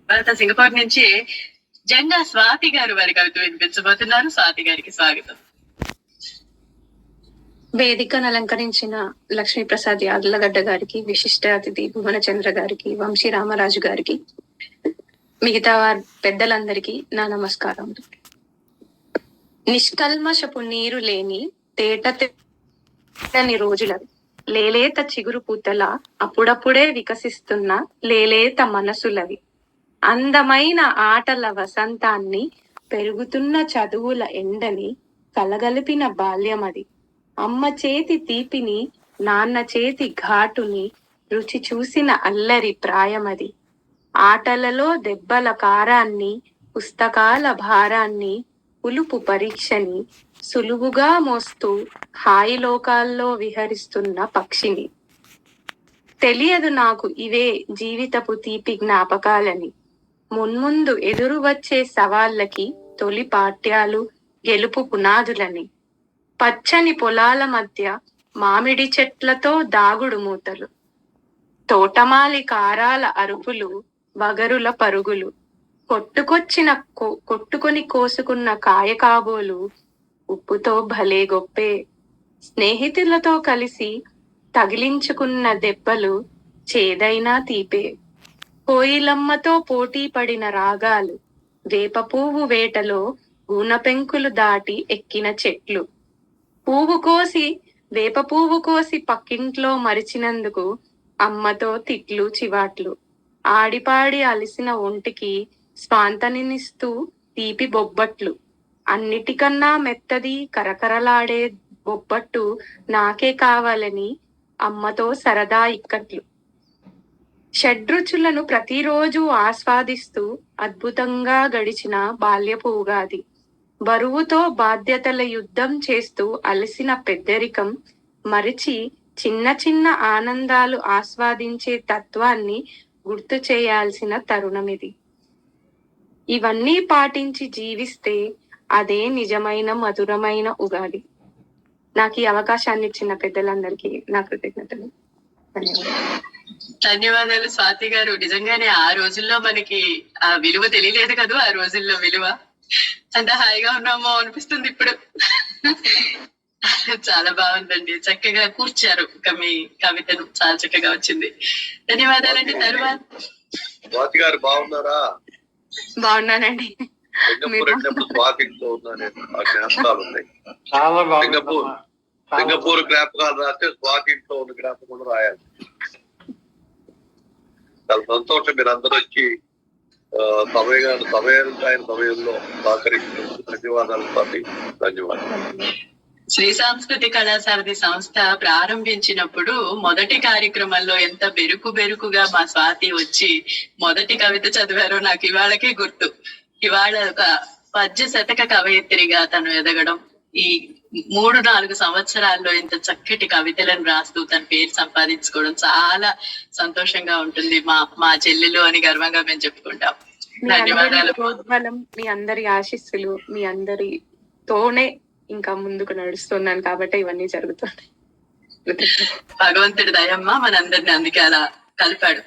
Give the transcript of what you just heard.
భారత సింగపూర్ నుంచి జెండా స్వాతి గారు వారి కవిత వినిపించబోతున్నారు. స్వాతి గారికి స్వాగతం. వేదికను అలంకరించిన లక్ష్మీప్రసాద్ యాదలగడ్డ గారికి, విశిష్ట అతిథి భువనచంద్ర గారికి, వంశీ రామరాజు గారికి, మిగతా వారి పెద్దలందరికీ నా నమస్కారం. నిష్కల్మషపు నీరు లేని తేట తెల్లని రోజులవి, లేలేత చిగురు పూతల అప్పుడప్పుడే వికసిస్తున్న లేలేత మనసులవి, అందమైన ఆటల వసంతాన్ని, పెరుగుతున్న చదువుల ఎండని కలగలిపిన బాల్యమది. అమ్మ చేతి తీపిని, నాన్న చేతి ఘాటుని రుచి చూసిన అల్లరి ప్రాయమది. ఆటలలో దెబ్బల కారాన్ని, పుస్తకాల భారాన్ని, పులుపు పరీక్షని సులువుగా మోస్తూ హాయి లోకాల్లో విహరిస్తున్న పక్షిని. తెలియదు నాకు ఇవే జీవితపు తీపి జ్ఞాపకాలని. మున్ముందు ఎదురు వచ్చే సవాళ్ళకి తొలి పాఠ్యాలు, గెలుపు పునాదులని. పచ్చని పొలాల మధ్య మామిడి చెట్లతో దాగుడు మూతలు, తోటమాలి కారాల అరుపులు, వగరుల పరుగులు, కొట్టుకొని కోసుకున్న కాయ కాబోలు, ఉప్పుతో భలే గొప్పే, స్నేహితులతో కలిసి తగిలించుకున్న దెబ్బలు, చేదైనా తీపే. కోయిలమ్మతో పోటీ పడిన రాగాలు, వేప పువ్వు వేటలో గూనపెంకులు దాటి ఎక్కిన చెట్లు, వేప పువ్వు కోసి పక్కింట్లో మరిచినందుకు అమ్మతో తిట్లు చివాట్లు, ఆడిపాడి అలిసిన ఒంటికి స్వాంతనిస్తూ తీపి బొబ్బట్లు, అన్నిటికన్నా మెత్తది కరకరలాడే బొబ్బట్టు నాకే కావాలని అమ్మతో సరదా ఇక్కట్లు. షడ్రుచులను ప్రతిరోజు ఆస్వాదిస్తూ అద్భుతంగా గడిచిన బాల్యపు ఉగాది. బరువుతో బాధ్యతల యుద్ధం చేస్తూ అలసిన పెద్దరికం మరిచి చిన్న చిన్న ఆనందాలు ఆస్వాదించే తత్వాన్ని గుర్తు చేయాల్సిన తరుణమిది. ఇవన్నీ పాటించి జీవిస్తే అదే నిజమైన మధురమైన ఉగాది. నాకు ఈ అవకాశాన్ని ఇచ్చిన పెద్దలందరికీ నా కృతజ్ఞతలు. ధన్యవాదాలు స్వాతి గారు. నిజంగానే ఆ రోజుల్లో మనకి ఆ విలువ తెలియలేదు కదా. ఆ రోజుల్లో విలువ అంత హాయిగా ఉన్నామో అనిపిస్తుంది ఇప్పుడు. చాలా బాగుందండి, చక్కగా కూర్చారు. మీ కవితను చాలా చక్కగా వచ్చింది. ధన్యవాదాలండి. తర్వాత స్వాతి గారు బాగున్నారా? బాగున్నానండి. సింగపూర్ జ్ఞాపకాలు రాస్తే స్వాతి ఇంట్లో ఉన్న జ్ఞాపకం రాయాలి. చాలా సంతోషం మీరు అందరూ వచ్చి సమయంలో సహకరించినందుకు ధన్యవాదాలు స్వాతి. ధన్యవాదాలు. శ్రీ సాంస్కృతిక కళాసారథి సంస్థ ప్రారంభించినప్పుడు మొదటి కార్యక్రమంలో ఎంత బెరుకుగా మా స్వాతి వచ్చి మొదటి కవిత చదివారో నాకు ఇవాళకే గుర్తు. ఇవాళ ఒక పద్య శతక కవయిత్రిగా తను ఎదగడం, ఈ 3-4 సంవత్సరాల్లో ఇంత చక్కటి కవితలను రాస్తూ తన పేరు సంపాదించుకోవడం చాలా సంతోషంగా ఉంటుంది. మా చెల్లెలు అని గర్వంగా మేము చెప్పుకుంటాం. ధన్యవాదాలు. మీ అందరి ఆశీస్సులు, మీ అందరితోనే ఇంకా ముందుకు నడుస్తున్నాను కాబట్టి ఇవన్నీ జరుగుతున్నాయి. భగవంతుడి దయమ్మ మనందరిని అందుకే అలా కలిపాడు.